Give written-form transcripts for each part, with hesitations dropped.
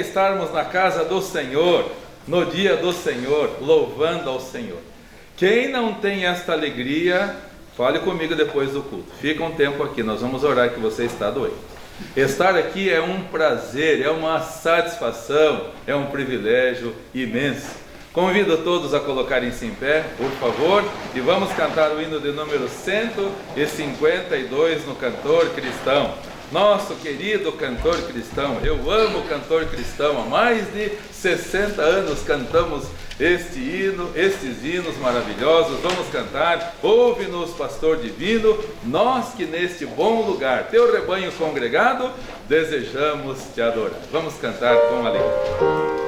estarmos na casa do Senhor, no dia do Senhor, louvando ao Senhor. Quem não tem esta alegria, fale comigo depois do culto. Fica um tempo aqui, nós vamos orar que você está doente. Estar aqui é um prazer, é uma satisfação, é um privilégio imenso. Convido todos a colocarem-se em pé, por favor, e vamos cantar o hino de número 152 no Cantor Cristão. Nosso querido cantor cristão, eu amo o cantor cristão, há mais de 60 anos cantamos estes hinos maravilhosos. Vamos cantar, ouve-nos, pastor divino, nós que neste bom lugar, teu rebanho congregado, desejamos te adorar. Vamos cantar com alegria.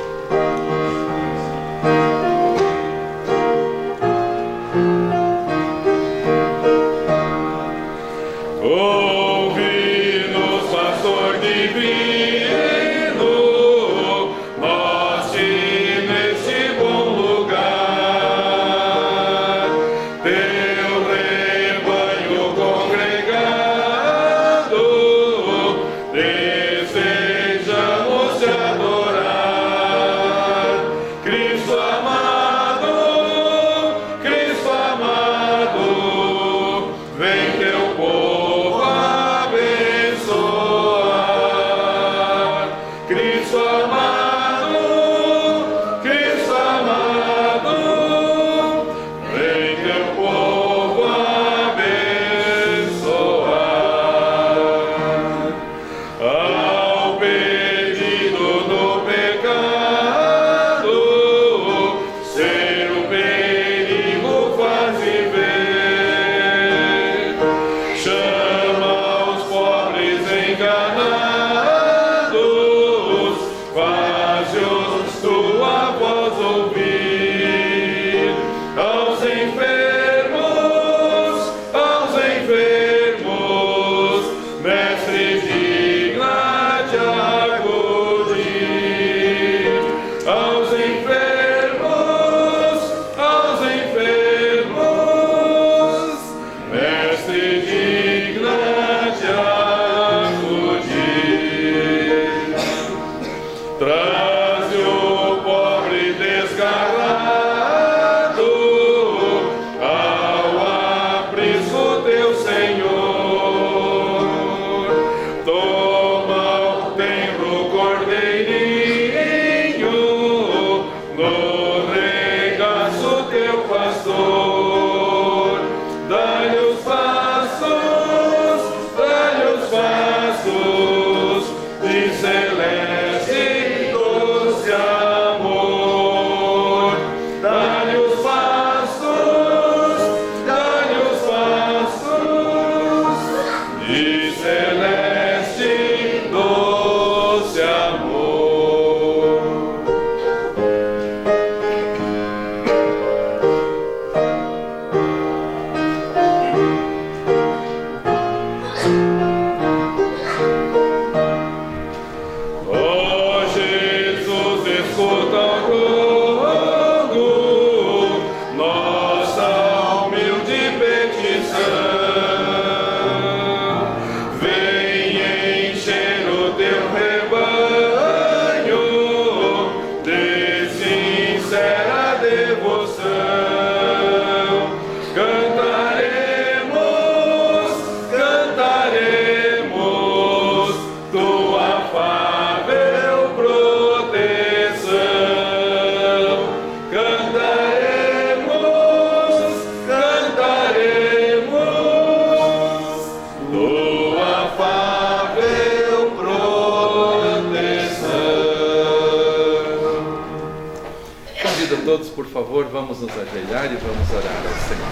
Todos, por favor, vamos nos ajoelhar e vamos orar ao Senhor.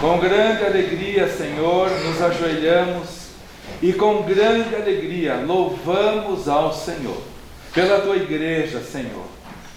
Com grande alegria, Senhor, nos ajoelhamos e com grande alegria louvamos ao Senhor, pela Tua igreja, Senhor,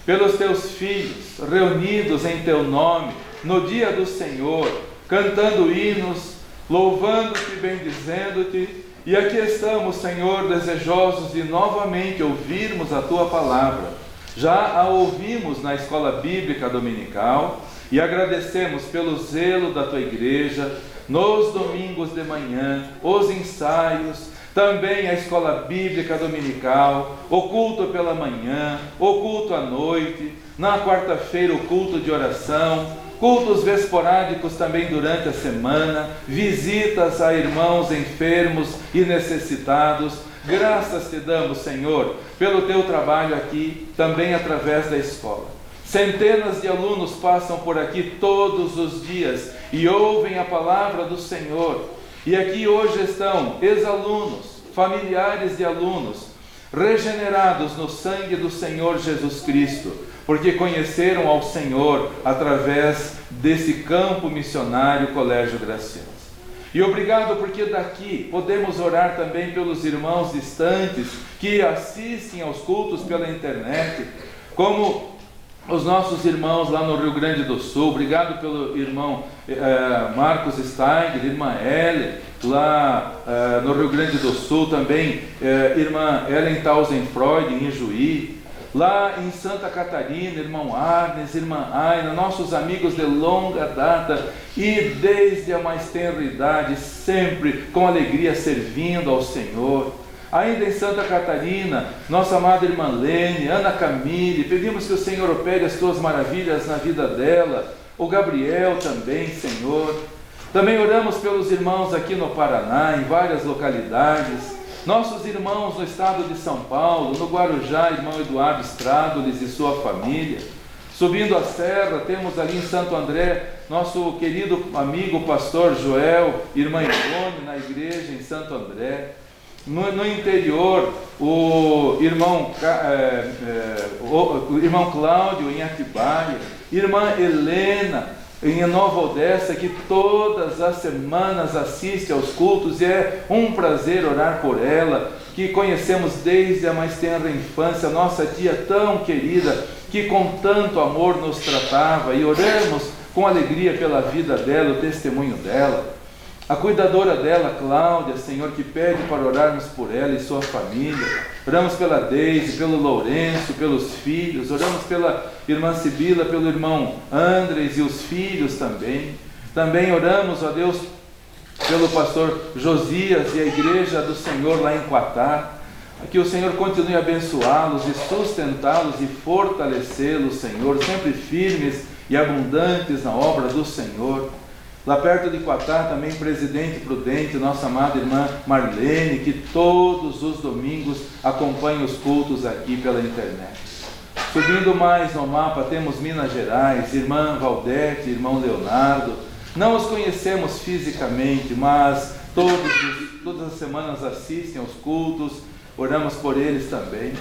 pelos Teus filhos reunidos em Teu nome, no dia do Senhor, cantando hinos, louvando-Te, bendizendo-Te. E aqui estamos, Senhor, desejosos de novamente ouvirmos a Tua palavra. Já a ouvimos na escola bíblica dominical e agradecemos pelo zelo da Tua igreja nos domingos de manhã, os ensaios, também a escola bíblica dominical, o culto pela manhã, o culto à noite, na quarta-feira o culto de oração, cultos vesporádicos também durante a semana, visitas a irmãos enfermos e necessitados. Graças te damos, Senhor, pelo teu trabalho aqui, também através da escola. Centenas de alunos passam por aqui todos os dias e ouvem a palavra do Senhor. E aqui hoje estão ex-alunos, familiares de alunos, regenerados no sangue do Senhor Jesus Cristo, porque conheceram ao Senhor através desse campo missionário Colégio Gracias. E obrigado porque daqui podemos orar também pelos irmãos distantes que assistem aos cultos pela internet, como os nossos irmãos lá no Rio Grande do Sul. Obrigado pelo irmão Marcos Steiger, irmã Ellen, lá no Rio Grande do Sul também, irmã Ellen Tausen-Freud, em Juí. Lá em Santa Catarina, irmão Arnes, irmã Aina, nossos amigos de longa data e desde a mais tenra idade, sempre com alegria servindo ao Senhor. Ainda em Santa Catarina, nossa amada irmã Lene, Ana Camille, pedimos que o Senhor opere as tuas maravilhas na vida dela, o Gabriel também, Senhor. Também oramos pelos irmãos aqui no Paraná, em várias localidades, nossos irmãos no estado de São Paulo, no Guarujá, irmão Eduardo Strádolis e sua família. Subindo a serra, temos ali em Santo André, nosso querido amigo pastor Joel, irmã Ivone, na igreja em Santo André. No interior, o irmão Cláudio em Atibaia, irmã Helena em Nova Odessa, que todas as semanas assiste aos cultos, e é um prazer orar por ela, que conhecemos desde a mais tenra infância, nossa tia tão querida, que com tanto amor nos tratava, e oramos com alegria pela vida dela, o testemunho dela. A cuidadora dela, Cláudia, Senhor, que pede para orarmos por ela e sua família. Oramos pela Deise, pelo Lourenço, pelos filhos. Oramos pela irmã Sibila, pelo irmão Andres e os filhos também. Também oramos, ó Deus, pelo pastor Josias e a igreja do Senhor lá em Quatá. Que o Senhor continue a abençoá-los e sustentá-los e fortalecê-los, Senhor, sempre firmes e abundantes na obra do Senhor. Lá perto de Quatá, também Presidente Prudente, nossa amada irmã Marlene, que todos os domingos acompanha os cultos aqui pela internet. Subindo mais no mapa, temos Minas Gerais, irmã Valdete, irmão Leonardo. Não os conhecemos fisicamente, mas todas as semanas assistem aos cultos, oramos por eles também.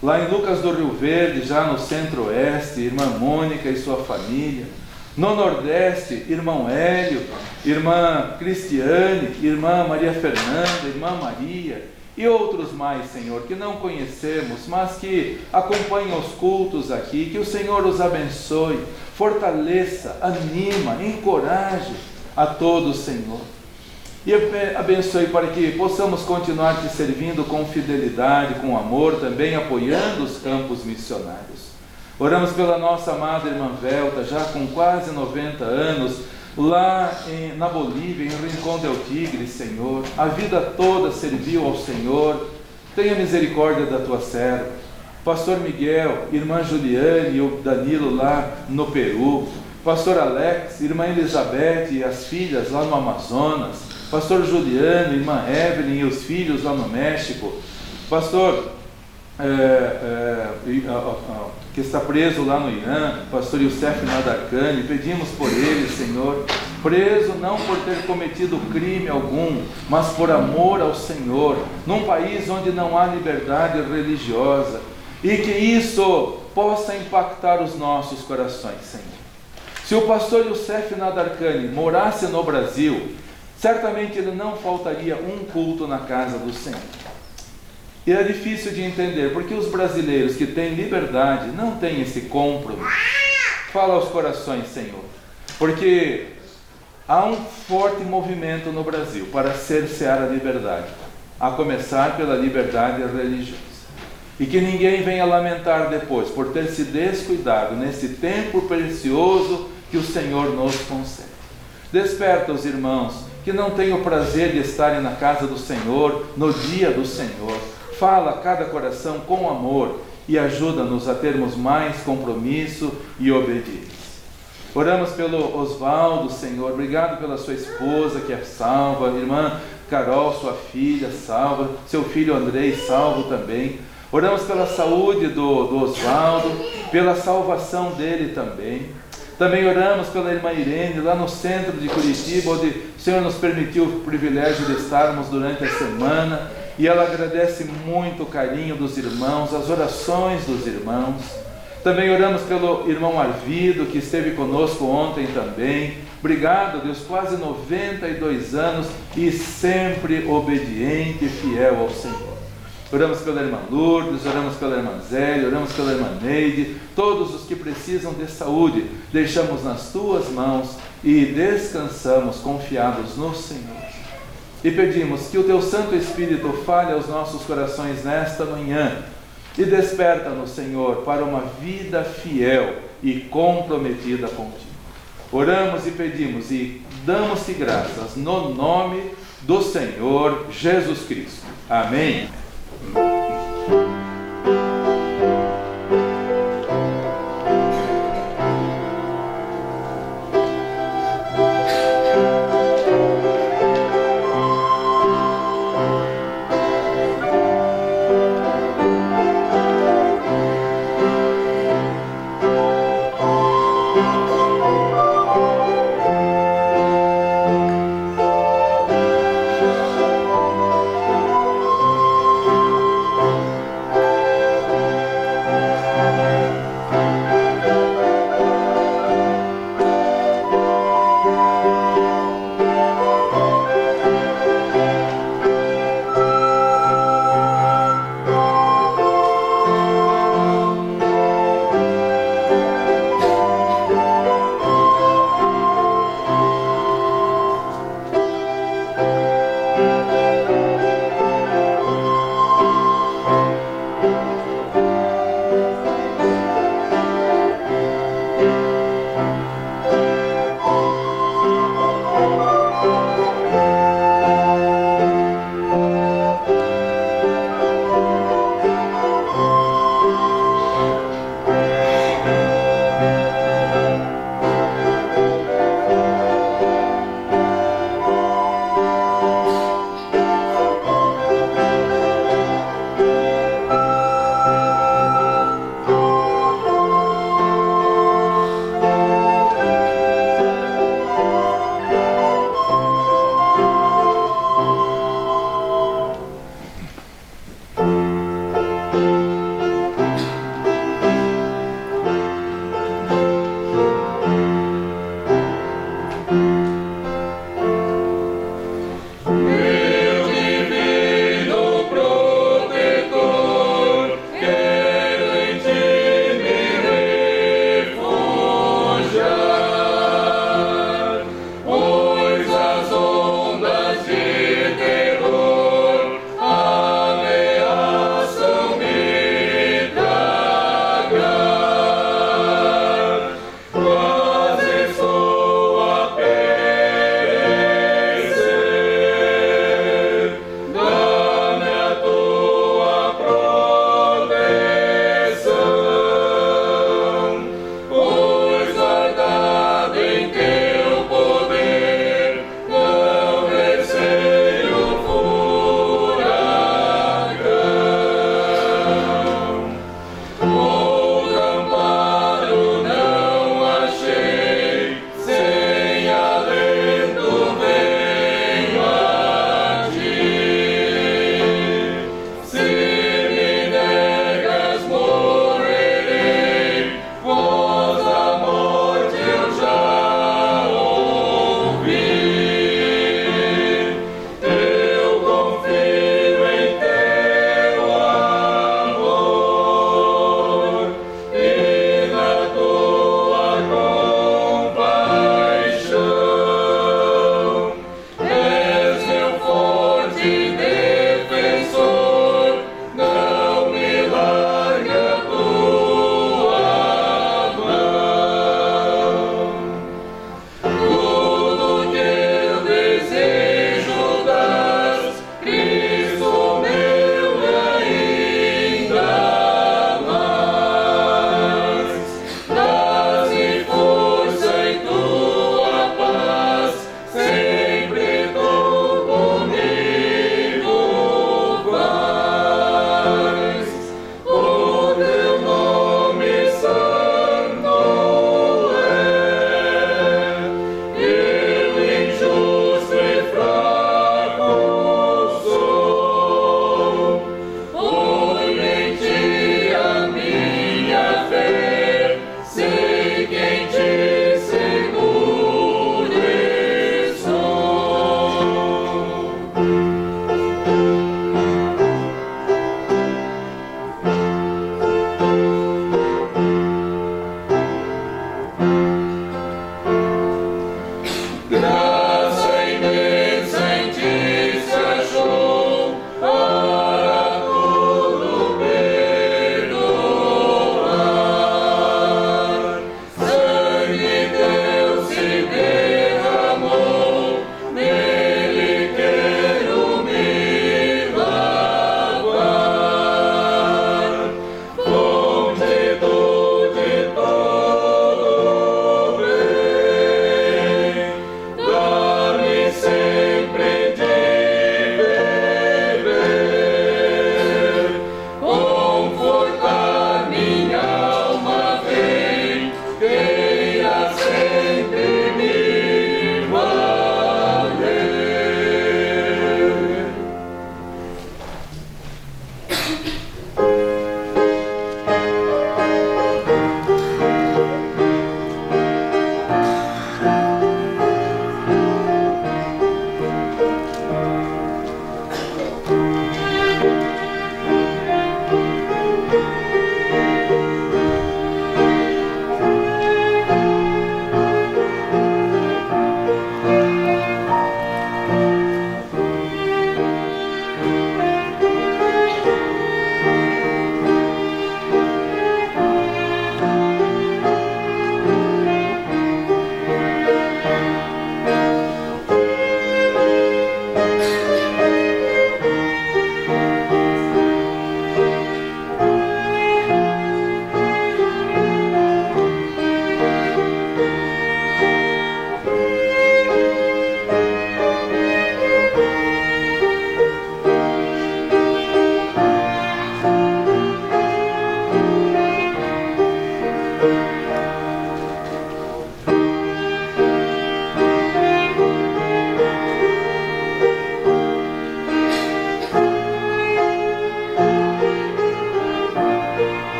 Lá em Lucas do Rio Verde, já no centro-oeste, irmã Mônica e sua família. No Nordeste, irmão Hélio, irmã Cristiane, irmã Maria Fernanda, irmã Maria e outros mais, Senhor, que não conhecemos, mas que acompanham os cultos aqui. Que o Senhor os abençoe, fortaleça, anima, encoraje a todos, Senhor. E abençoe para que possamos continuar te servindo com fidelidade, com amor, também apoiando os campos missionários. Oramos pela nossa amada irmã Velta, já com quase 90 anos, lá na Bolívia, em Rincón del Tigre, Senhor. A vida toda serviu ao Senhor. Tenha misericórdia da tua serva. Pastor Miguel, irmã Juliane e o Danilo lá no Peru. Pastor Alex, irmã Elizabeth e as filhas lá no Amazonas. Pastor Juliano, irmã Evelyn e os filhos lá no México. Pastor que está preso lá no Irã, pastor Youssef Nadarkhani, pedimos por ele, Senhor, preso não por ter cometido crime algum, mas por amor ao Senhor, num país onde não há liberdade religiosa, e que isso possa impactar os nossos corações, Senhor. Se o pastor Youssef Nadarkhani morasse no Brasil, certamente ele não faltaria um culto na casa do Senhor. E é difícil de entender, porque os brasileiros que têm liberdade não têm esse compromisso. Fala aos corações, Senhor, porque há um forte movimento no Brasil para cercear a liberdade, a começar pela liberdade religiosa. E que ninguém venha lamentar depois por ter se descuidado nesse tempo precioso que o Senhor nos concede. Desperta os irmãos que não têm o prazer de estarem na casa do Senhor, no dia do Senhor. Fala a cada coração com amor e ajuda-nos a termos mais compromisso e obediência. Oramos pelo Osvaldo, Senhor, obrigado pela sua esposa que é salva, irmã Carol, sua filha, salva, seu filho Andrei, salvo também. Oramos pela saúde do Osvaldo, pela salvação dele também. Também oramos pela irmã Irene, lá no centro de Curitiba, onde o Senhor nos permitiu o privilégio de estarmos durante a semana, e ela agradece muito o carinho dos irmãos, as orações dos irmãos. Também oramos pelo irmão Arvido, que esteve conosco ontem também. Obrigado, Deus, quase 92 anos e sempre obediente e fiel ao Senhor. Oramos pela irmã Lourdes, oramos pela irmã Zélia, oramos pela irmã Neide, todos os que precisam de saúde, deixamos nas tuas mãos e descansamos confiados no Senhor. E pedimos que o teu Santo Espírito fale aos nossos corações nesta manhã e desperta-nos, Senhor, para uma vida fiel e comprometida contigo. Oramos e pedimos e damos-te graças no nome do Senhor Jesus Cristo. Amém.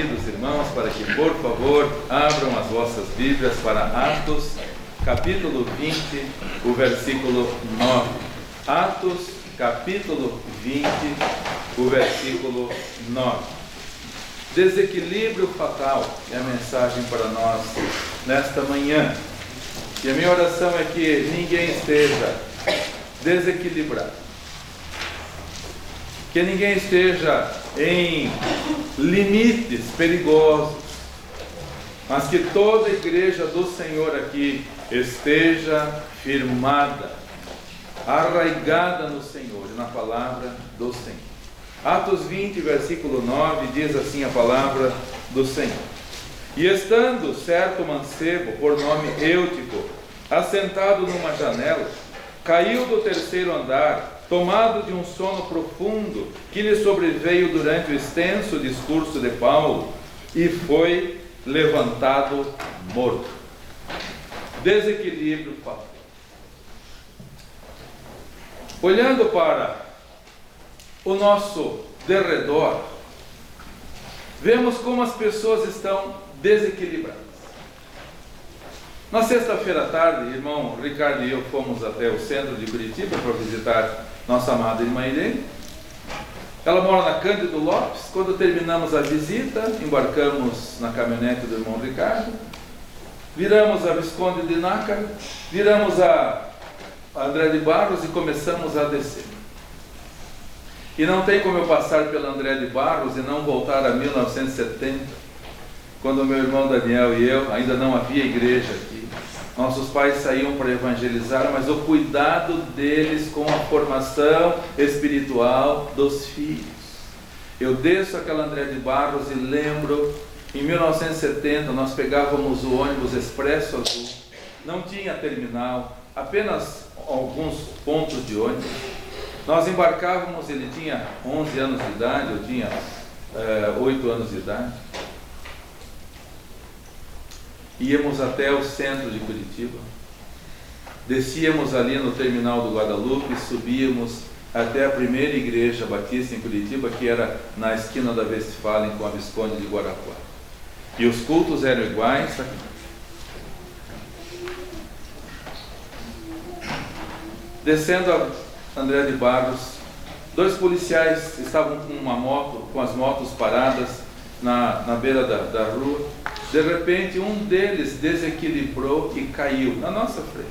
queridos irmãos, para que, por favor, abram as vossas Bíblias para Atos, capítulo 20, o versículo 9. Atos, capítulo 20, o versículo 9. Desequilíbrio fatal é a mensagem para nós nesta manhã. E a minha oração é que ninguém esteja desequilibrado, que ninguém esteja em limites perigosos, mas que toda a igreja do Senhor aqui esteja firmada, arraigada no Senhor e na palavra do Senhor. Atos 20, versículo 9, diz assim a palavra do Senhor: E estando certo mancebo, por nome Eutico, assentado numa janela, caiu do terceiro andar, tomado de um sono profundo que lhe sobreveio durante o extenso discurso de Paulo, e foi levantado morto. Desequilíbrio fatal. Olhando para o nosso derredor, vemos como as pessoas estão desequilibradas. Na sexta-feira à tarde, irmão Ricardo e eu fomos até o centro de Curitiba para visitar nossa amada irmã Irene. Ela mora na Cândido Lopes. Quando terminamos a visita, embarcamos na caminhonete do irmão Ricardo, viramos a Visconde de Nácar, viramos a André de Barros e começamos a descer. E não tem como eu passar pela André de Barros e não voltar a 1970, quando meu irmão Daniel e eu, ainda não havia igreja aqui. Nossos pais saíam para evangelizar, mas o cuidado deles com a formação espiritual dos filhos. Eu desço aquela André de Barros e lembro, em 1970 nós pegávamos o ônibus Expresso Azul, não tinha terminal, apenas alguns pontos de ônibus. Nós embarcávamos, ele tinha 11 anos de idade, eu tinha 8 anos de idade. Íamos até o centro de Curitiba, descíamos ali no terminal do Guadalupe, subíamos até a primeira igreja batista em Curitiba, que era na esquina da Westfalen com a Visconde de Guarapuava. E os cultos eram iguais. Descendo a André de Barros, dois policiais estavam com uma moto, com as motos paradas na beira da rua. De repente, um deles desequilibrou e caiu na nossa frente.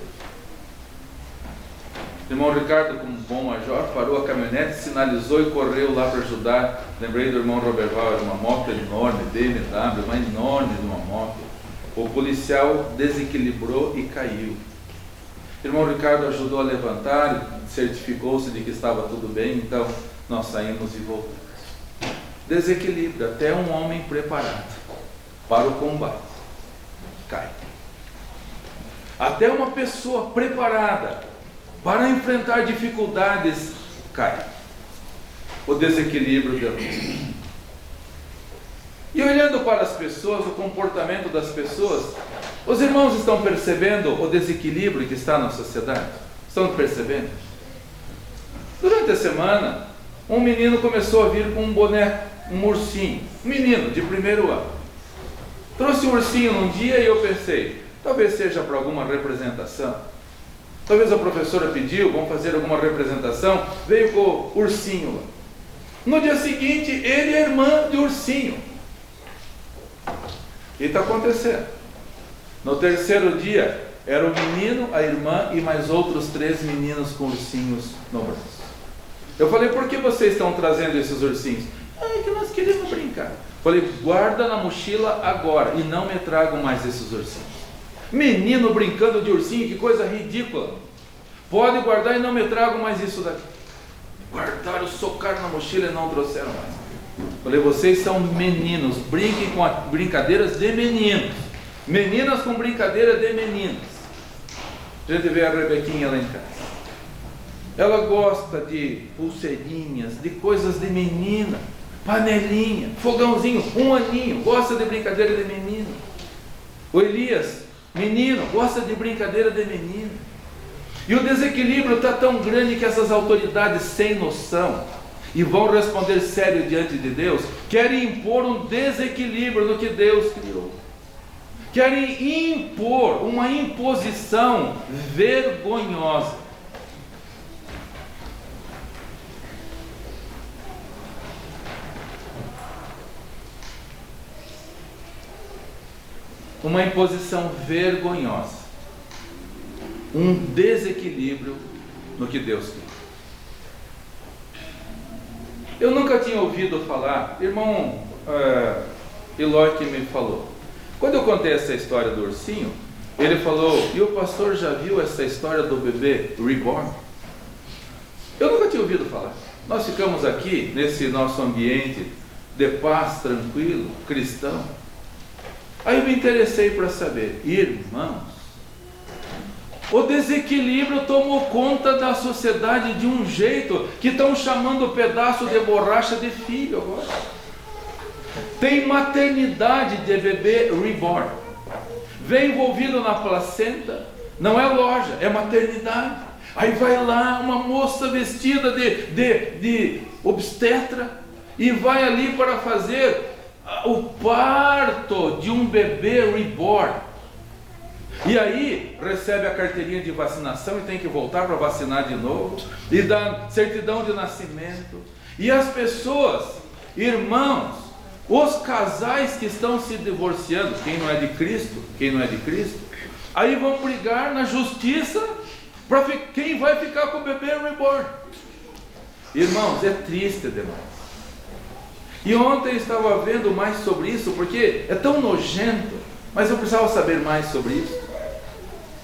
O irmão Ricardo, como bom major, parou a caminhonete, sinalizou e correu lá para ajudar. Lembrei do irmão Roberval, era uma moto enorme, BMW, uma enorme de uma moto. O policial desequilibrou e caiu. O irmão Ricardo ajudou a levantar, certificou-se de que estava tudo bem, então nós saímos e voltamos. Desequilíbrio, até um homem preparado para o combate cai. Até uma pessoa preparada para enfrentar dificuldades cai. O desequilíbrio de luz. E olhando para as pessoas, o comportamento das pessoas, os irmãos estão percebendo o desequilíbrio que está na sociedade? Estão percebendo? Durante a semana, um menino começou a vir com um boneco, um ursinho, um menino de primeiro ano. Trouxe o ursinho num dia e eu pensei, talvez seja para alguma representação. Talvez a professora pediu, vamos fazer alguma representação, veio com o ursinho lá. No dia seguinte, ele e a irmã de ursinho. E está acontecendo. No terceiro dia, era o menino, a irmã e mais outros 3 meninos com ursinhos no braço. Eu falei, por que vocês estão trazendo esses ursinhos? É que nós queremos brincar. Falei, guarda na mochila agora e não me tragam mais esses ursinhos. Menino brincando de ursinho, que coisa ridícula. Pode guardar e não me tragam mais isso daqui. Guardaram, socaram na mochila e não trouxeram mais. Falei, vocês são meninos, brinquem com brincadeiras de meninos. Meninas com brincadeira de meninos. A gente vê a Rebequinha lá em casa. Ela gosta de pulseirinhas, de coisas de menina. Panelinha, fogãozinho, 1 aninho, gosta de brincadeira de menino. O Elias, menino, gosta de brincadeira de menino. E o desequilíbrio está tão grande que essas autoridades sem noção, e vão responder sério diante de Deus, querem impor um desequilíbrio no que Deus criou. Querem impor uma imposição vergonhosa. Uma imposição vergonhosa. Um desequilíbrio no que Deus quer. Eu nunca tinha ouvido falar, irmão Eloy que me falou. Quando eu contei essa história do ursinho, ele falou, e o pastor já viu essa história do bebê reborn? Eu nunca tinha ouvido falar. Nós ficamos aqui, nesse nosso ambiente de paz, tranquilo, cristão. Aí eu me interessei para saber, irmãos, o desequilíbrio tomou conta da sociedade de um jeito que estão chamando o pedaço de borracha de filho agora. Tem maternidade de bebê reborn. Vem envolvido na placenta, não é loja, é maternidade. Aí vai lá uma moça vestida de obstetra e vai ali para fazer o parto de um bebê reborn. E aí recebe a carteirinha de vacinação e tem que voltar para vacinar de novo, e dá certidão de nascimento. E as pessoas, irmãos, os casais que estão se divorciando, quem não é de Cristo, aí vão brigar na justiça para quem vai ficar com o bebê reborn. Irmãos, é triste demais. E ontem eu estava vendo mais sobre isso, porque é tão nojento, mas eu precisava saber mais sobre isso.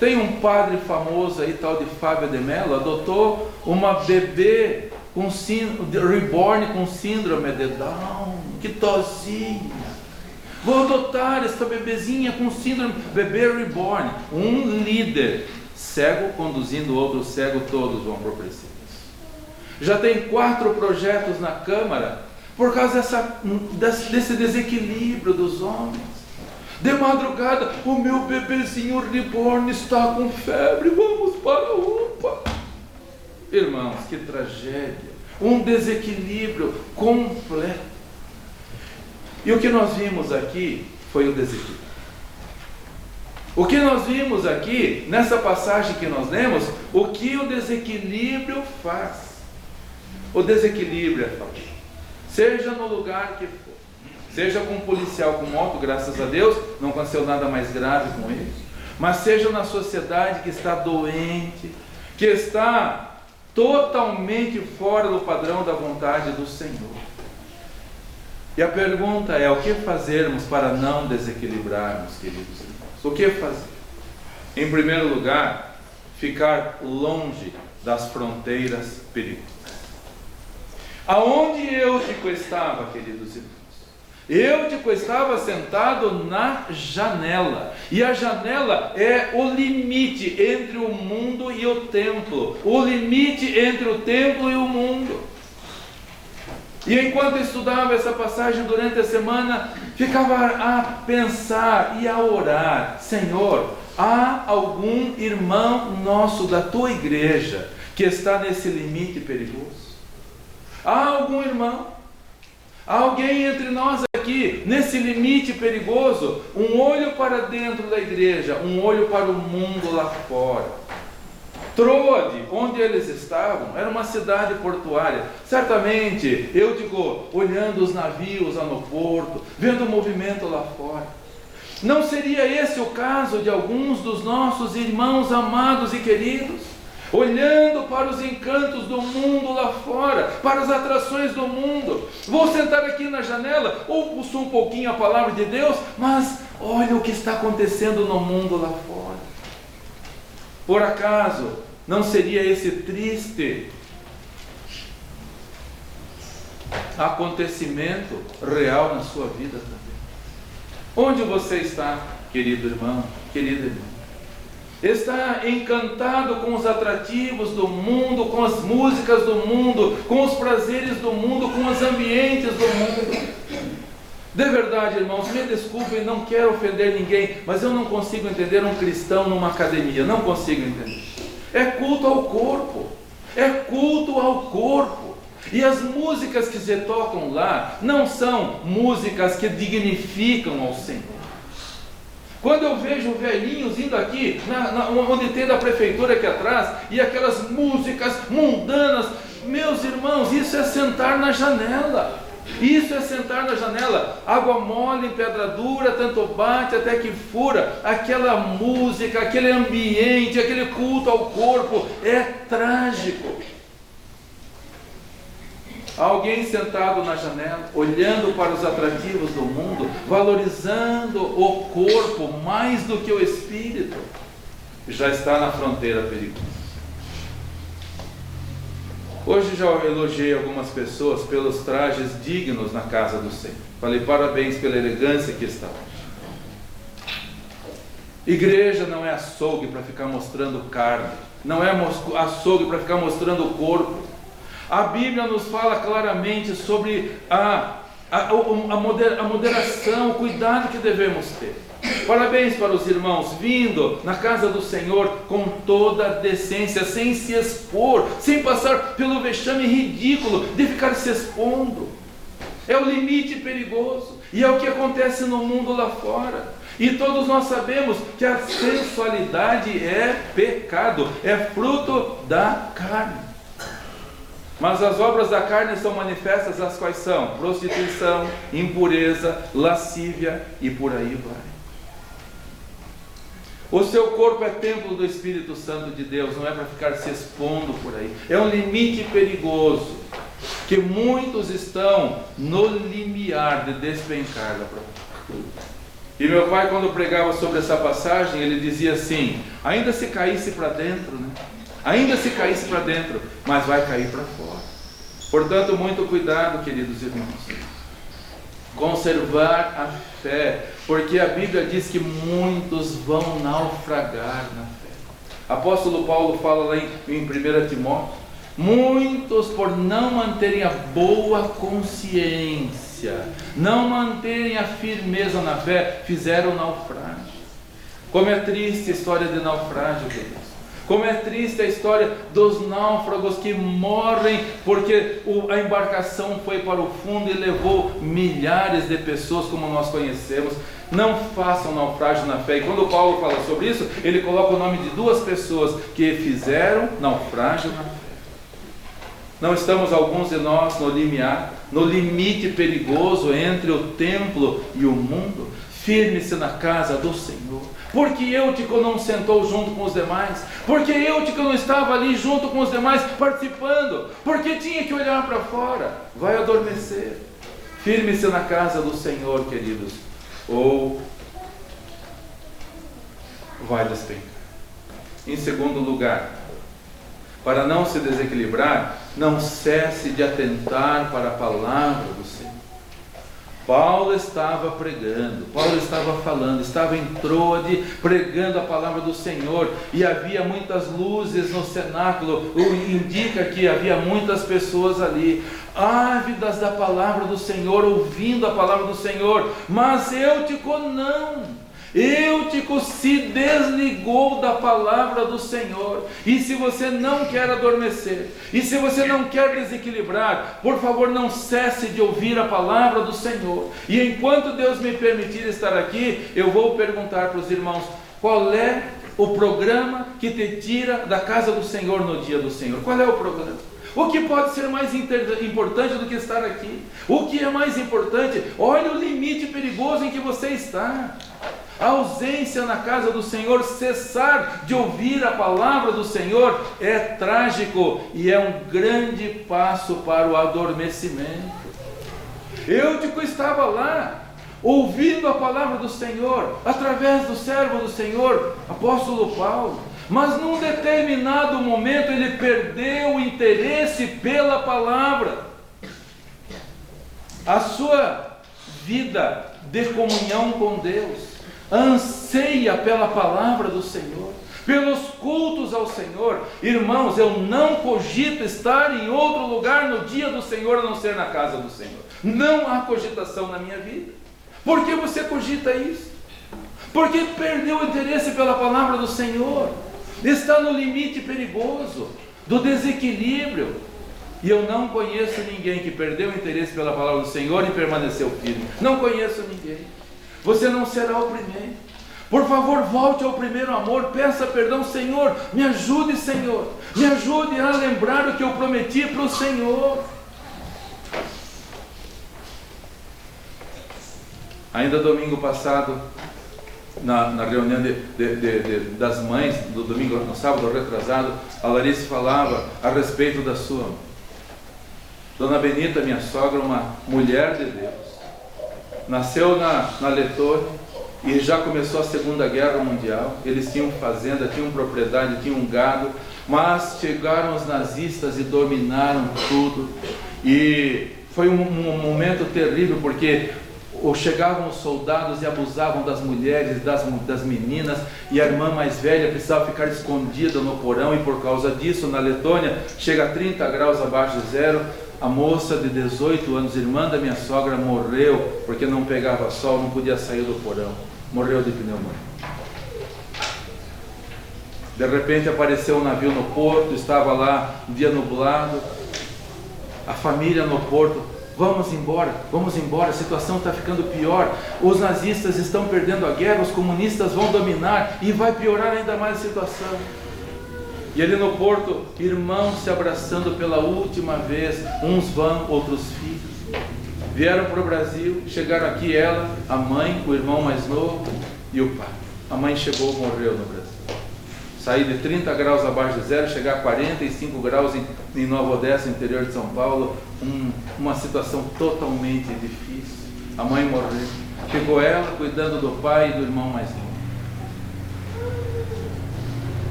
Tem um padre famoso aí, tal de Fábio de Mello, adotou uma bebê reborn com síndrome de Down. Que tozinha! Vou adotar essa bebezinha com síndrome, bebê reborn. Um líder cego conduzindo outro cego, todos vão para o precipício. Já tem 4 projetos na Câmara por causa desse desequilíbrio dos homens. De madrugada, o meu bebezinho reborn está com febre, vamos para a UPA. Irmãos, que tragédia, um desequilíbrio completo. E o que nós vimos aqui foi o desequilíbrio. O que nós vimos aqui, nessa passagem que nós lemos, o que o desequilíbrio faz. O desequilíbrio é fatal. Seja no lugar que for. Seja com um policial com moto, graças a Deus, não aconteceu nada mais grave com ele. Mas seja na sociedade que está doente, que está totalmente fora do padrão da vontade do Senhor. E a pergunta é, o que fazermos para não desequilibrarmos, queridos irmãos? O que fazer? Em primeiro lugar, ficar longe das fronteiras perigosas. Aonde Eutico estava, queridos irmãos? Eutico estava sentado na janela, e a janela é o limite entre o mundo e o templo, o limite entre o templo e o mundo. E enquanto estudava essa passagem durante a semana, ficava a pensar e a orar: Senhor, há algum irmão nosso da tua igreja que está nesse limite perigoso? Há algum irmão? Há alguém entre nós aqui, nesse limite perigoso? Um olho para dentro da igreja, um olho para o mundo lá fora. Troade, onde eles estavam, era uma cidade portuária. Certamente, eu digo, olhando os navios lá no porto, vendo o movimento lá fora. Não seria esse o caso de alguns dos nossos irmãos amados e queridos? Olhando para os encantos do mundo lá fora, para as atrações do mundo. Vou sentar aqui na janela, ouço um pouquinho a palavra de Deus, mas olha o que está acontecendo no mundo lá fora. Por acaso, não seria esse triste acontecimento real na sua vida também? Onde você está, querido irmão, querida irmã? Está encantado com os atrativos do mundo, com as músicas do mundo, com os prazeres do mundo, com os ambientes do mundo? De verdade, irmãos, me desculpem, não quero ofender ninguém, mas eu não consigo entender um cristão numa academia, não consigo entender. É culto ao corpo, é culto ao corpo. E as músicas que se tocam lá não são músicas que dignificam ao Senhor. Quando eu vejo velhinhos indo aqui, onde tem da prefeitura aqui atrás, e aquelas músicas mundanas, meus irmãos, isso é sentar na janela. Isso é sentar na janela. Água mole em pedra dura, tanto bate até que fura. Aquela música, aquele ambiente, aquele culto ao corpo é trágico. Alguém sentado na janela, olhando para os atrativos do mundo, valorizando o corpo mais do que o espírito, já está na fronteira perigosa. Hoje já elogiei algumas pessoas pelos trajes dignos na casa do Senhor. Falei parabéns pela elegância que está. Igreja não é açougue para ficar mostrando carne, não é açougue para ficar mostrando o corpo. A Bíblia nos fala claramente sobre a moderação, o cuidado que devemos ter. Parabéns para os irmãos vindo na casa do Senhor com toda a decência, sem se expor, sem passar pelo vexame ridículo de ficar se expondo. É o limite perigoso, e é o que acontece no mundo lá fora. E todos nós sabemos que a sensualidade é pecado, é fruto da carne. Mas as obras da carne são manifestas, as quais são? Prostituição, impureza, lascívia e por aí vai. O seu corpo é templo do Espírito Santo de Deus, não é para ficar se expondo por aí. É um limite perigoso, que muitos estão no limiar de despencar da própria. E meu pai, quando pregava sobre essa passagem, ele dizia assim: ainda se caísse para dentro, né? Ainda se caísse para dentro, mas vai cair para fora. Portanto, muito cuidado, queridos irmãos. Conservar a fé, porque a Bíblia diz que muitos vão naufragar na fé. Apóstolo Paulo fala lá em 1 Timóteo: muitos, por não manterem a boa consciência, não manterem a firmeza na fé, fizeram naufrágio. Como é triste a história de naufrágio, queridos. Como é triste a história dos náufragos que morrem porque a embarcação foi para o fundo e levou milhares de pessoas, como nós conhecemos. Não façam naufrágio na fé. E quando Paulo fala sobre isso, ele coloca o nome de duas pessoas que fizeram naufrágio na fé. Não estamos, alguns de nós, no limiar, no limite perigoso entre o templo e o mundo? Firme-se na casa do Senhor. Porque Eutico não sentou junto com os demais? Porque Eutico não estava ali junto com os demais participando? Porque tinha que olhar para fora? Vai adormecer. Firme-se na casa do Senhor, queridos, ou vai despencar. Em segundo lugar, para não se desequilibrar, não cesse de atentar para a palavra do Senhor. Paulo estava pregando, Paulo estava falando, estava em Troade pregando a palavra do Senhor, e havia muitas luzes no cenáculo, indica que havia muitas pessoas ali, ávidas da palavra do Senhor, ouvindo a palavra do Senhor. Mas Eutico não. Eutico se desligou da palavra do Senhor. E se você não quer adormecer, e se você não quer desequilibrar, por favor, não cesse de ouvir a palavra do Senhor. E enquanto Deus me permitir estar aqui, eu vou perguntar para os irmãos: qual é o programa que te tira da casa do Senhor no dia do Senhor? Qual é o programa? O que pode ser mais importante do que estar aqui? O que é mais importante? Olha o limite perigoso em que você está. A ausência na casa do Senhor, cessar de ouvir a palavra do Senhor, é trágico e é um grande passo para o adormecimento. Eutico estava lá, ouvindo a palavra do Senhor, através do servo do Senhor, apóstolo Paulo. Mas num determinado momento ele perdeu o interesse pela palavra. A sua vida de comunhão com Deus anseia pela palavra do Senhor, pelos cultos ao Senhor. Irmãos, eu não cogito estar em outro lugar no dia do Senhor a não ser na casa do Senhor. Não há cogitação na minha vida. Por que você cogita isso? Porque perdeu o interesse pela palavra do Senhor. Está no limite perigoso do desequilíbrio. E eu não conheço ninguém que perdeu o interesse pela palavra do Senhor e permaneceu firme. Não conheço ninguém. Você não será o primeiro. Por favor, volte ao primeiro amor. Peça perdão, Senhor. Me ajude, Senhor. Me ajude a lembrar o que eu prometi para o Senhor. Ainda domingo passado, na reunião das mães, do domingo, no sábado retrasado, a Larissa falava a respeito da sua Dona Benita, minha sogra, uma mulher de Deus. Nasceu na Letônia e já começou a Segunda Guerra Mundial. Eles tinham fazenda, tinham propriedade, tinham gado, mas chegaram os nazistas e dominaram tudo. E foi um momento terrível, porque chegavam os soldados e abusavam das mulheres, das meninas, e a irmã mais velha precisava ficar escondida no porão, e por causa disso, na Letônia, chega a 30 graus abaixo de zero. A moça de 18 anos, irmã da minha sogra, morreu, porque não pegava sol, não podia sair do porão, morreu de pneumonia. De repente apareceu um navio no porto, estava lá, um dia nublado, a família no porto: vamos embora, a situação está ficando pior, os nazistas estão perdendo a guerra, os comunistas vão dominar e vai piorar ainda mais a situação. E ali no porto, irmãos se abraçando pela última vez, uns vão, outros ficam. Vieram para o Brasil, chegaram aqui ela, a mãe, o irmão mais novo e o pai. A mãe chegou, morreu no Brasil. Sair de 30 graus abaixo de zero, chegar a 45 graus em Nova Odessa, interior de São Paulo, uma situação totalmente difícil. A mãe morreu. Ficou ela cuidando do pai e do irmão mais novo.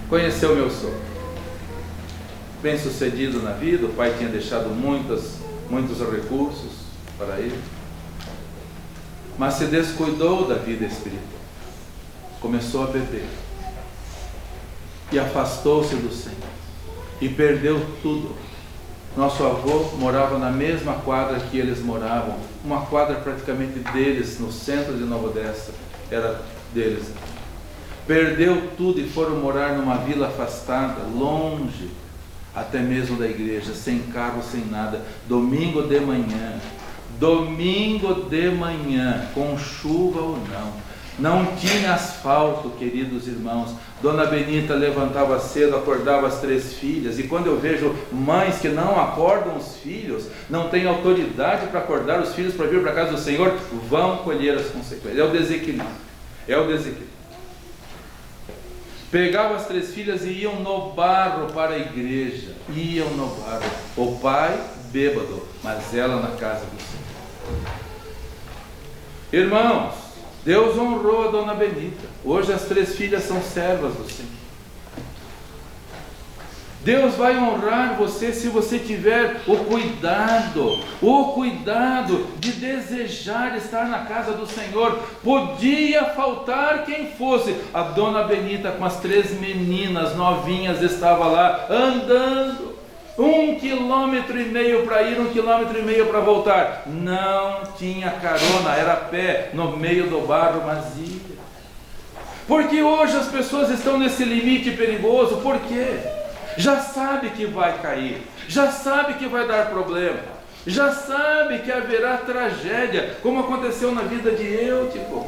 Conheceu meu sogro, bem sucedido na vida, o pai tinha deixado muitos recursos para ele, mas se descuidou da vida espiritual, começou a beber, e afastou-se do Senhor, e perdeu tudo. Nosso avô morava na mesma quadra que eles moravam, uma quadra praticamente deles, no centro de Nova Odessa, era deles. Perdeu tudo e foram morar numa vila afastada, longe, até mesmo da igreja, sem carro, sem nada. Domingo de manhã, com chuva ou não tinha asfalto, queridos irmãos. Dona Benita levantava cedo, acordava as 3 filhas, e quando eu vejo mães que não acordam os filhos, não têm autoridade para acordar os filhos para vir para a casa do Senhor, vão colher as consequências. É o desequilíbrio. Pegavam as 3 filhas e iam no barro para a igreja. Iam no barro. O pai bêbado, mas ela na casa do Senhor. Irmãos, Deus honrou a Dona Benita. Hoje as 3 filhas são servas do Senhor. Deus vai honrar você se você tiver o cuidado de desejar estar na casa do Senhor. Podia faltar quem fosse. A Dona Benita com as 3 meninas novinhas estava lá andando 1,5 km para ir, 1,5 km para voltar. Não tinha carona, era a pé no meio do barro vazio. Porque hoje as pessoas estão nesse limite perigoso. Por quê? Já sabe que vai cair, já sabe que vai dar problema, já sabe que haverá tragédia, como aconteceu na vida de Eutico.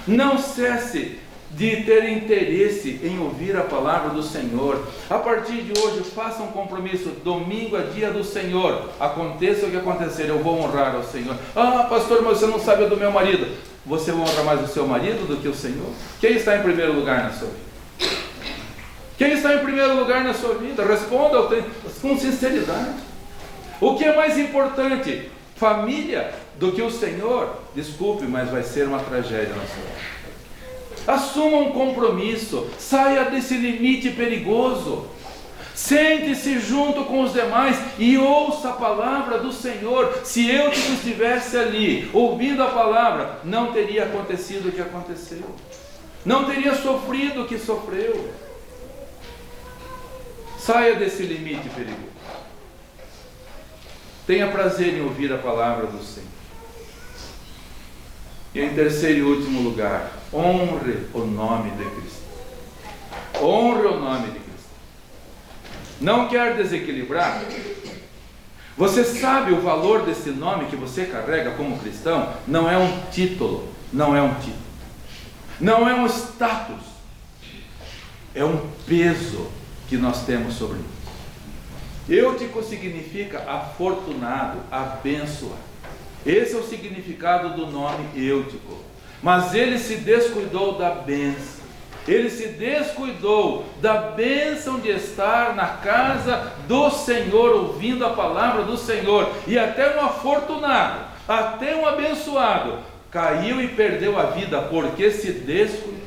Não cesse de ter interesse em ouvir a palavra do Senhor. A partir de hoje, faça um compromisso. Domingo é dia do Senhor. Aconteça o que acontecer, eu vou honrar ao Senhor. Ah, pastor, mas você não sabe do meu marido. Você honra mais o seu marido do que o Senhor? Quem está em primeiro lugar na sua vida? Quem está em primeiro lugar na sua vida? Responda com sinceridade. O que é mais importante? Família do que o Senhor? Desculpe, mas vai ser uma tragédia na sua vida. Assuma um compromisso. Saia desse limite perigoso. Sente-se junto com os demais e ouça a palavra do Senhor. Se eu estivesse ali ouvindo a palavra, não teria acontecido o que aconteceu. Não teria sofrido o que sofreu. Saia desse limite perigoso. Tenha prazer em ouvir a palavra do Senhor. E em terceiro e último lugar, honre o nome de Cristo. Honre o nome de Cristo. Não quer desequilibrar? Você sabe o valor desse nome que você carrega como cristão? Não é um título, não é um título, não é um status, é um peso que nós temos sobre nós. Eutico significa afortunado, abençoado. Esse é o significado do nome Eutico. Mas ele se descuidou da bênção. Ele se descuidou da bênção de estar na casa do Senhor, ouvindo a palavra do Senhor. E até um afortunado, até um abençoado, caiu e perdeu a vida porque se descuidou.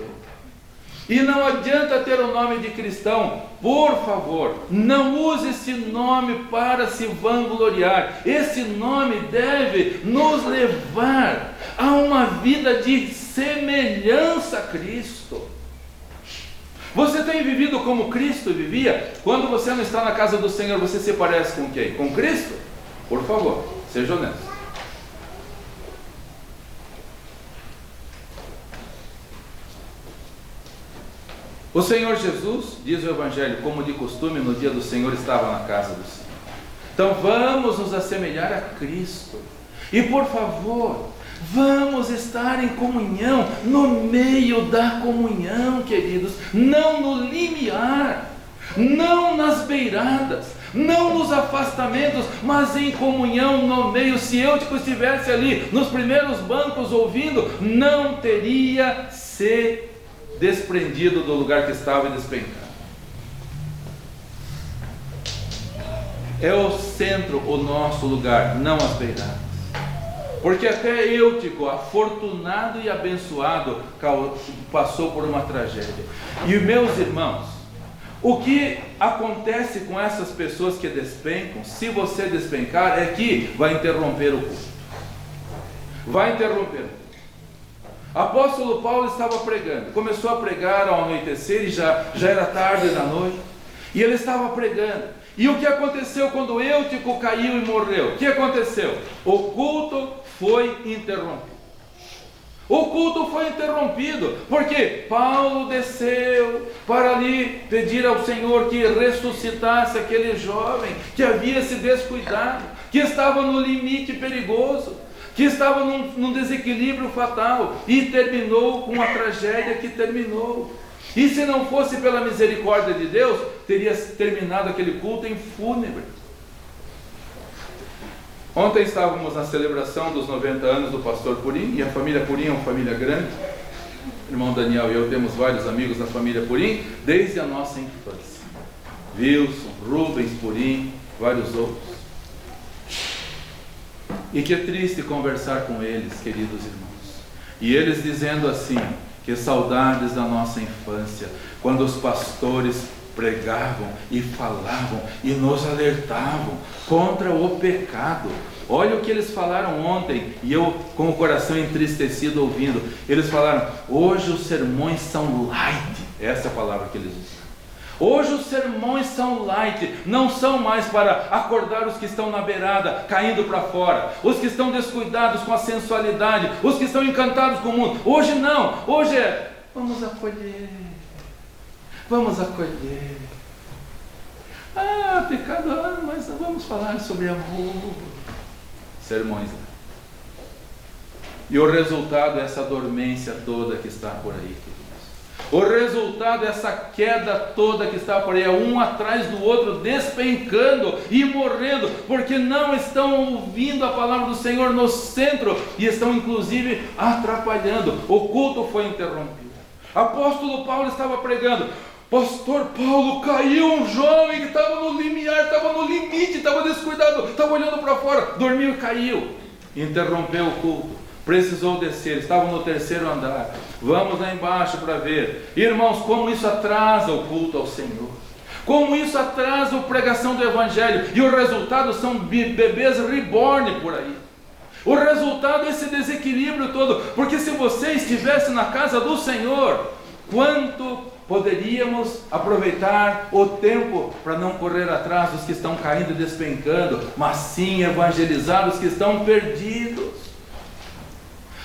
E não adianta ter o nome de cristão. Por favor, não use esse nome para se vangloriar. Esse nome deve nos levar a uma vida de semelhança a Cristo. Você tem vivido como Cristo vivia? Quando você não está na casa do Senhor, você se parece com quem? Com Cristo? Por favor, seja honesto. O Senhor Jesus, diz o Evangelho, como de costume, no dia do Senhor estava na casa do Senhor. Então vamos nos assemelhar a Cristo. E por favor, vamos estar em comunhão, no meio da comunhão, queridos. Não no limiar, não nas beiradas, não nos afastamentos, mas em comunhão no meio. Se eu estivesse ali nos primeiros bancos ouvindo, não teria se desprendido do lugar que estava e despencado. É o centro o nosso lugar, não as beiradas. Porque até Eutico, afortunado e abençoado, passou por uma tragédia. E meus irmãos, o que acontece com essas pessoas que despencam, se você despencar, é que vai interromper o culto. Vai interromper. Apóstolo Paulo estava pregando, começou a pregar ao anoitecer e já era tarde da noite, e ele estava pregando. E o que aconteceu quando Eutico caiu e morreu? O que aconteceu? O culto foi interrompido. O culto foi interrompido, porque Paulo desceu para ali pedir ao Senhor que ressuscitasse aquele jovem que havia se descuidado, que estava no limite perigoso, que estava num desequilíbrio fatal, e terminou com a tragédia que terminou. E se não fosse pela misericórdia de Deus, teria terminado aquele culto em fúnebre. Ontem estávamos na celebração dos 90 anos do pastor Purim, e a família Purim é uma família grande. O irmão Daniel e eu temos vários amigos da família Purim, desde a nossa infância. Wilson, Rubens Purim, vários outros. E que triste conversar com eles, queridos irmãos. E eles dizendo assim, que saudades da nossa infância, quando os pastores pregavam e falavam e nos alertavam contra o pecado. Olha o que eles falaram ontem, e eu com o coração entristecido ouvindo. Eles falaram, hoje os sermões são light. Essa é a palavra que eles usam. Hoje os sermões são light, não são mais para acordar os que estão na beirada, caindo para fora, os que estão descuidados com a sensualidade, os que estão encantados com o mundo. Hoje não, hoje é, vamos acolher, vamos acolher. Ah, pecado, mas vamos falar sobre amor. Sermões. E o resultado é essa dormência toda que está por aí. O resultado é essa queda toda que está por aí, é um atrás do outro, despencando e morrendo, porque não estão ouvindo a palavra do Senhor no centro, e estão inclusive atrapalhando. O culto foi interrompido. Apóstolo Paulo estava pregando, pastor Paulo, caiu um jovem que estava no limiar, estava no limite, estava descuidado, estava olhando para fora, dormiu e caiu. Interrompeu o culto. Precisou descer, estavam no 3º andar. Vamos lá embaixo para ver. Irmãos, como isso atrasa o culto ao Senhor. Como isso atrasa a pregação do Evangelho. E o resultado são bebês reborn por aí. O resultado é esse desequilíbrio todo. Porque se você estivesse na casa do Senhor, quanto poderíamos aproveitar o tempo para não correr atrás dos que estão caindo e despencando, mas sim evangelizar os que estão perdidos.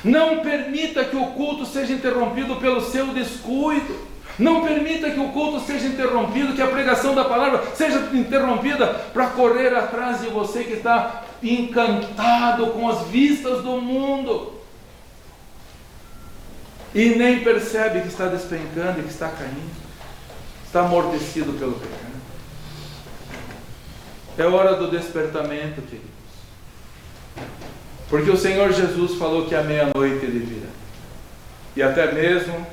Não permita que o culto seja interrompido pelo seu descuido. Não permita que o culto seja interrompido, que a pregação da palavra seja interrompida para correr atrás de você que está encantado com as vistas do mundo e nem percebe que está despencando e que está caindo, está amortecido pelo pecado. É hora do despertamento, queridos, porque o Senhor Jesus falou que à meia-noite Ele virá, e até mesmo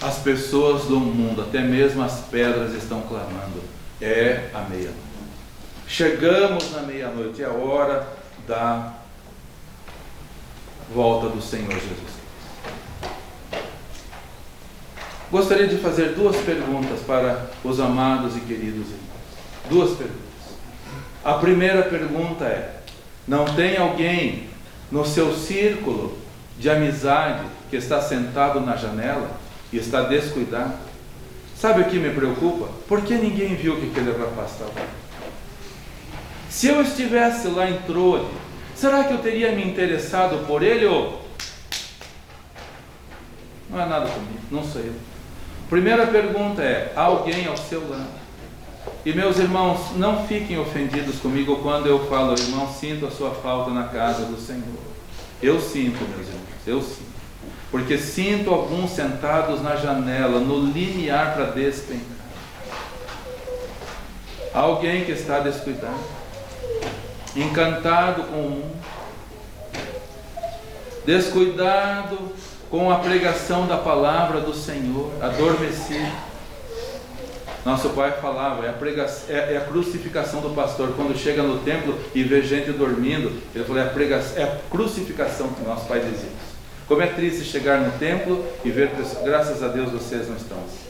as pessoas do mundo, até mesmo as pedras estão clamando, é a meia-noite. Chegamos na meia-noite, é a hora da volta do Senhor Jesus. Gostaria de fazer duas perguntas para os amados e queridos irmãos. Duas perguntas. A primeira pergunta é: não tem alguém no seu círculo de amizade que está sentado na janela e está descuidado? Sabe o que me preocupa? Por que ninguém viu que aquele rapaz estava? Se eu estivesse lá em Troade, será que eu teria me interessado por ele ou... Não é nada comigo, não sou eu. Primeira pergunta é: há alguém ao seu lado? E meus irmãos, não fiquem ofendidos comigo quando eu falo, irmão, sinto a sua falta na casa do Senhor. Eu sinto, meus irmãos, eu sinto. Porque sinto alguns sentados na janela, no limiar para despencar. Alguém que está descuidado, encantado com o mundo, descuidado com a pregação da palavra do Senhor, adormecido. Nosso pai falava, é a crucificação do pastor. Quando chega no templo e vê gente dormindo, ele falou, é a crucificação que nosso pai dizia. Como é triste chegar no templo e ver pessoas, graças a Deus vocês não estão assim.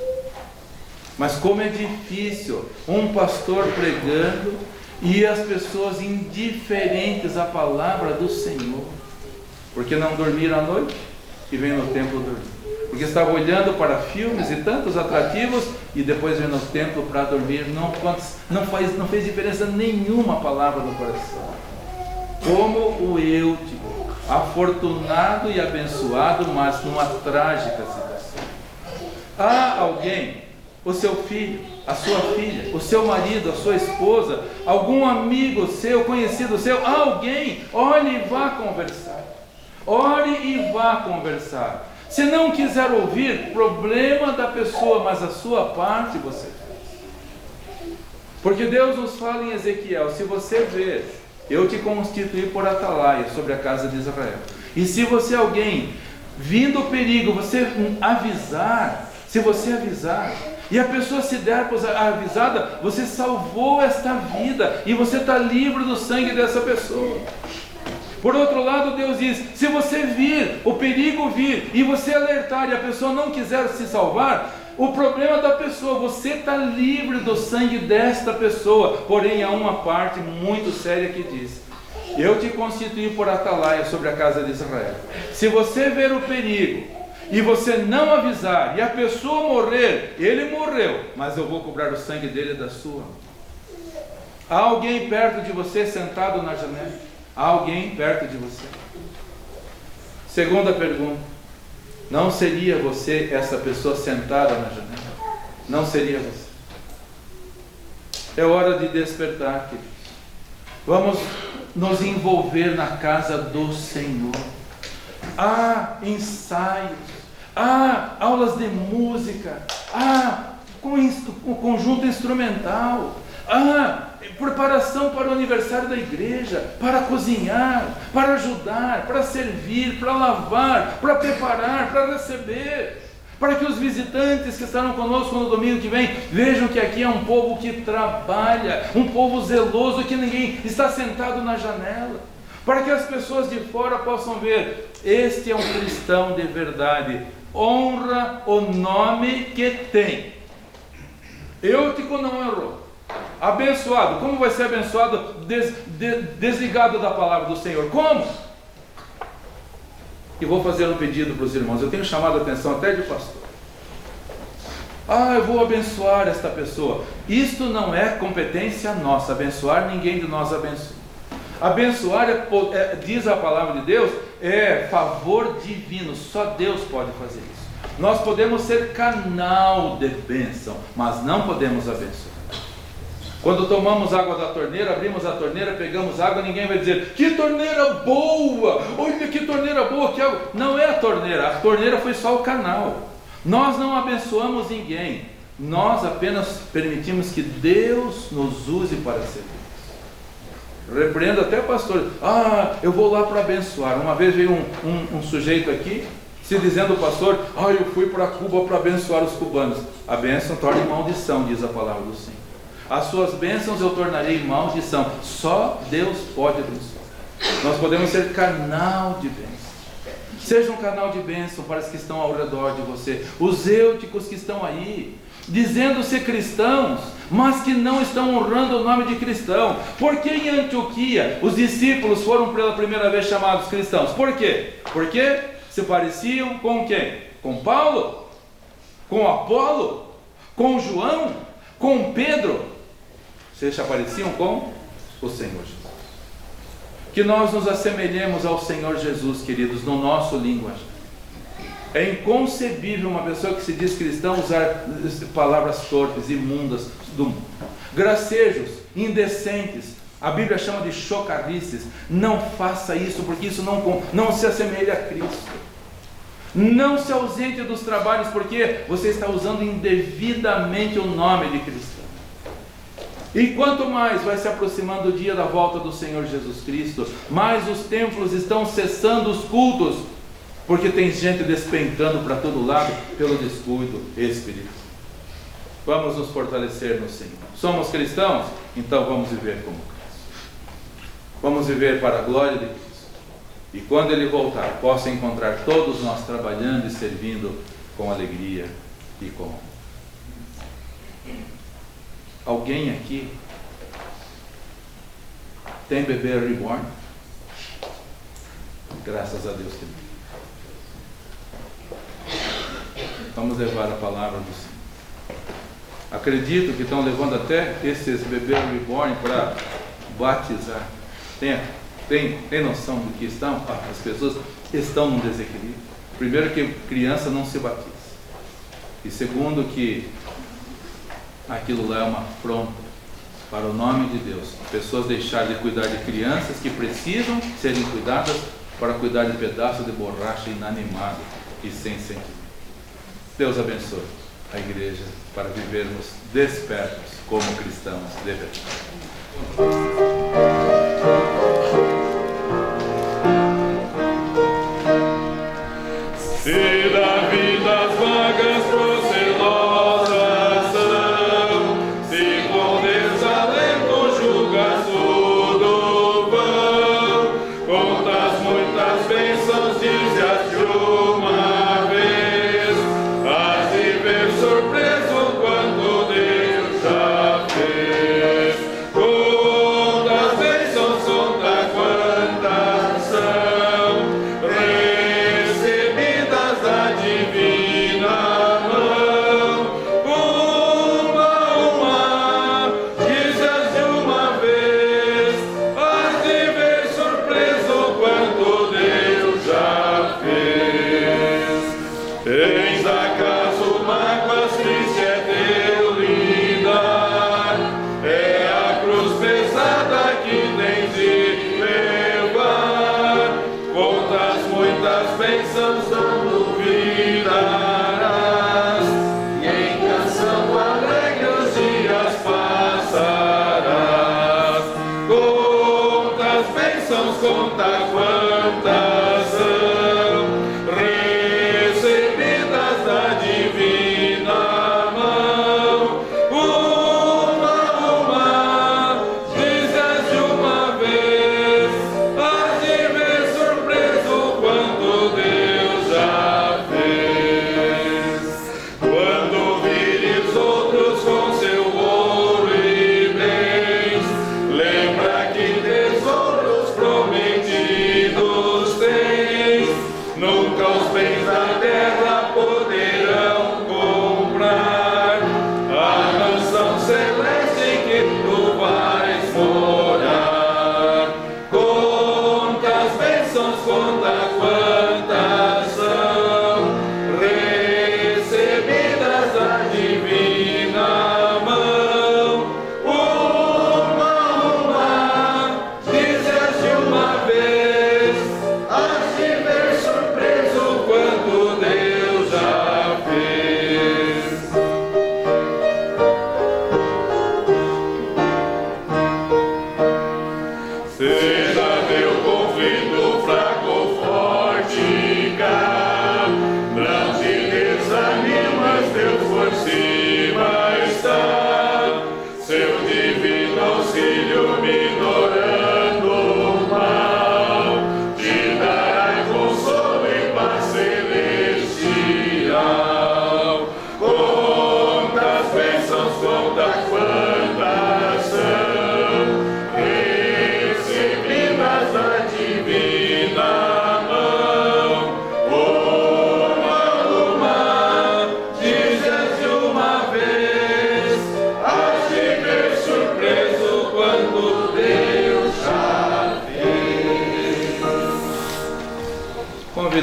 Mas como é difícil um pastor pregando e as pessoas indiferentes à palavra do Senhor, porque não dormiram à noite e vem no templo dormir. Porque estava olhando para filmes e tantos atrativos e depois vem no templo para dormir. Não fez diferença nenhuma a palavra do coração. Como o Eutico, afortunado e abençoado, mas numa trágica situação. Há alguém, o seu filho, a sua filha, o seu marido, a sua esposa, algum amigo seu, conhecido seu, alguém, olhe e vá conversar. Ore e vá conversar. Se não quiser ouvir, problema da pessoa, mas a sua parte você fez. Porque Deus nos fala em Ezequiel, se você ver, eu te constituí por atalaia sobre a casa de Israel. E se você alguém, vindo o perigo, você avisar, se você avisar, e a pessoa se der por avisada, você salvou esta vida, e você está livre do sangue dessa pessoa. Por outro lado, Deus diz, se você vir, o perigo vir, e você alertar, e a pessoa não quiser se salvar, o problema da pessoa, você está livre do sangue desta pessoa. Porém, há uma parte muito séria que diz, eu te constituí por atalaia sobre a casa de Israel. Se você ver o perigo, e você não avisar, e a pessoa morrer, ele morreu, mas eu vou cobrar o sangue dele da sua. Há alguém perto de você sentado na janela? Há alguém perto de você? Segunda pergunta: não seria você essa pessoa sentada na janela? Não seria você? É hora de despertar, queridos. Vamos nos envolver na casa do Senhor. Há ensaios, há aulas de música, há conjunto instrumental, há preparação para o aniversário da igreja, para cozinhar, para ajudar, para servir, para lavar, para preparar, para receber, para que os visitantes que estarão conosco no domingo que vem vejam que aqui é um povo que trabalha, um povo zeloso, que ninguém está sentado na janela, para que as pessoas de fora possam ver, este é um cristão de verdade, honra o nome que tem. Eutico não errou. Abençoado, como vai ser abençoado desligado da palavra do Senhor? Como? E vou fazer um pedido para os irmãos, eu tenho chamado a atenção até de pastor. Eu vou abençoar esta pessoa. Isto não é competência nossa, abençoar, ninguém de nós abençoa. Abençoar, diz a palavra de Deus, é favor divino, só Deus pode fazer isso. Nós podemos ser canal de bênção, mas não podemos abençoar. Quando tomamos água da torneira, abrimos a torneira, pegamos água, ninguém vai dizer: que torneira boa, olha que torneira boa, que água. Não é a torneira foi só o canal. Nós não abençoamos ninguém, nós apenas permitimos que Deus nos use para servir. Repreendo até pastor: eu vou lá para abençoar. Uma vez veio um sujeito aqui, se dizendo pastor: eu fui para Cuba para abençoar os cubanos. A bênção torna em maldição, diz a palavra do Senhor. As suas bênçãos eu tornarei em maldição. Só Deus pode abençoar. Nós podemos ser canal de bênção. Seja um canal de bênção para os que estão ao redor de você. Os eúticos que estão aí, dizendo ser cristãos, mas que não estão honrando o nome de cristão. Por que em Antioquia os discípulos foram pela primeira vez chamados cristãos? Por quê? Porque se pareciam com quem? Com Paulo? Com Apolo? Com João? Com Pedro? Se pareciam com o Senhor Jesus. Que nós nos assemelhemos ao Senhor Jesus, queridos, no nosso linguajar. É inconcebível uma pessoa que se diz cristã usar palavras torpes, imundas do mundo. Gracejos, indecentes. A Bíblia chama de chocarrices. Não faça isso, porque isso não se assemelha a Cristo. Não se ausente dos trabalhos, porque você está usando indevidamente o nome de cristão. E quanto mais vai se aproximando o dia da volta do Senhor Jesus Cristo, mais os templos estão cessando os cultos, porque tem gente despencando para todo lado pelo descuido espiritual. Vamos nos fortalecer no Senhor. Somos cristãos? Então vamos viver como Cristo. Vamos viver para a glória de Cristo. E quando Ele voltar, possa encontrar todos nós trabalhando e servindo com alegria e com honra. Alguém aqui tem bebê reborn? Graças a Deus que não. Vamos levar a palavra do Senhor. Acredito que estão levando até esses bebês reborn para batizar. Tem noção do que estão? As pessoas estão num desequilíbrio. Primeiro, que criança não se batiza. E segundo, que aquilo lá é uma afronta para o nome de Deus. Pessoas deixarem de cuidar de crianças que precisam serem cuidadas para cuidar de pedaços de borracha inanimado e sem sentido. Deus abençoe a igreja para vivermos despertos como cristãos devemos. Se da vida as vagas procelosas são, se com desalento julgas tudo vão, quantas muitas bênçãos dize-as de uma vez, hás de ver surpreso quanto Deus já fez. Conta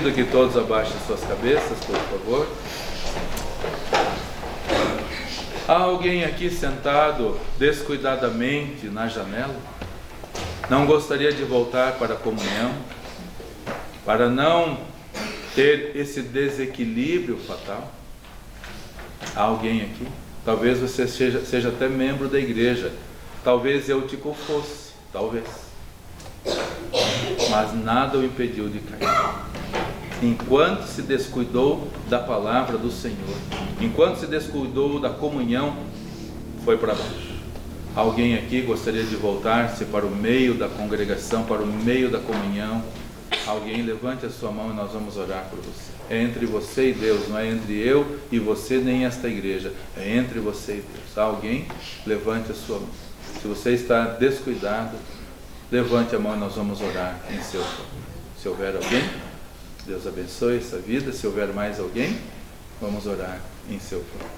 pedindo que todos abaixem suas cabeças, por favor. Há alguém aqui sentado descuidadamente na janela? Não gostaria de voltar para a comunhão? Para não ter esse desequilíbrio fatal? Há alguém aqui? Talvez você seja até membro da igreja. Talvez Eutico fosse, talvez. Mas nada o impediu de cair. Enquanto se descuidou da palavra do Senhor, enquanto se descuidou da comunhão, foi para baixo. Alguém aqui gostaria de voltar-se para o meio da congregação, para o meio da comunhão? Alguém, levante a sua mão e nós vamos orar por você. É entre você e Deus, não é entre eu e você nem esta igreja. É entre você e Deus. Há alguém? Levante a sua mão. Se você está descuidado, levante a mão e nós vamos orar em seu favor. Se houver alguém, Deus abençoe essa vida. Se houver mais alguém, vamos orar em seu favor.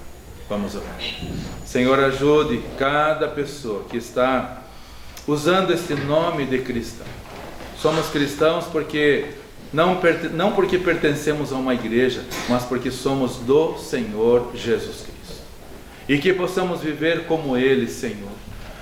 Vamos orar. Senhor, ajude cada pessoa que está usando este nome de cristão. Somos cristãos porque não porque pertencemos a uma igreja, mas porque somos do Senhor Jesus Cristo. E que possamos viver como Ele, Senhor.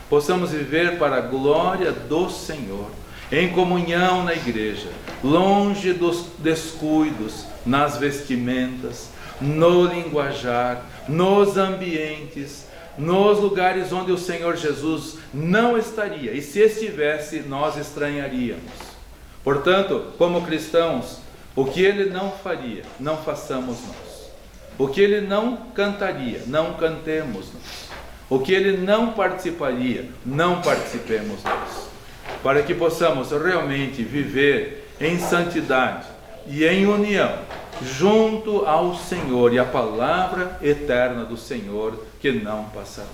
Possamos viver para a glória do Senhor, em comunhão na igreja, longe dos descuidos nas vestimentas, no linguajar, nos ambientes, nos lugares onde o Senhor Jesus não estaria, e se estivesse, nós estranharíamos. Portanto, como cristãos, o que Ele não faria, não façamos nós. O que Ele não cantaria, não cantemos nós. O que Ele não participaria, não participemos nós. Para que possamos realmente viver em santidade e em união, junto ao Senhor e a palavra eterna do Senhor que não passará.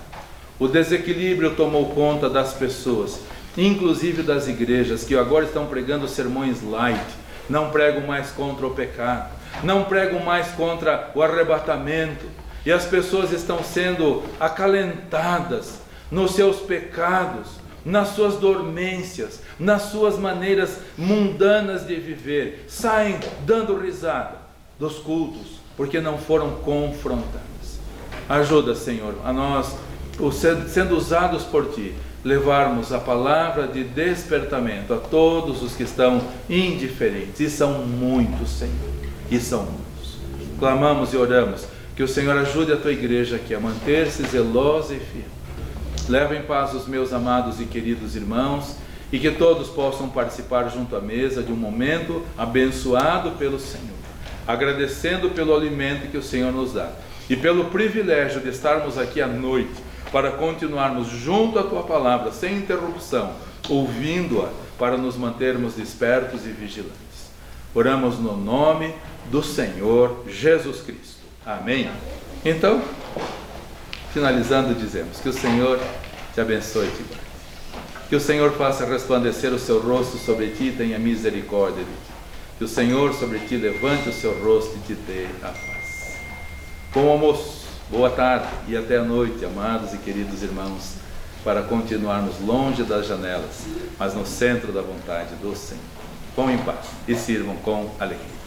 O desequilíbrio tomou conta das pessoas, inclusive das igrejas, que agora estão pregando sermões light, não pregam mais contra o pecado, não pregam mais contra o arrebatamento, e as pessoas estão sendo acalentadas nos seus pecados, nas suas dormências, nas suas maneiras mundanas de viver, saem dando risada dos cultos, porque não foram confrontadas. Ajuda, Senhor, a nós, sendo usados por Ti, levarmos a palavra de despertamento a todos os que estão indiferentes, e são muitos, Senhor, e são muitos. Clamamos e oramos que o Senhor ajude a Tua igreja aqui a manter-se zelosa e fiel. Leva em paz os meus amados e queridos irmãos, e que todos possam participar junto à mesa de um momento abençoado pelo Senhor, agradecendo pelo alimento que o Senhor nos dá, e pelo privilégio de estarmos aqui à noite, para continuarmos junto à Tua palavra, sem interrupção, ouvindo-a, para nos mantermos despertos e vigilantes. Oramos no nome do Senhor Jesus Cristo. Amém? Então, finalizando, dizemos que o Senhor te abençoe e te guarde. Que o Senhor faça resplandecer o seu rosto sobre ti e tenha misericórdia de ti. Que o Senhor sobre ti levante o seu rosto e te dê a paz. Bom almoço, boa tarde e até a noite, amados e queridos irmãos, para continuarmos longe das janelas, mas no centro da vontade do Senhor. Vão em paz e sirvam com alegria.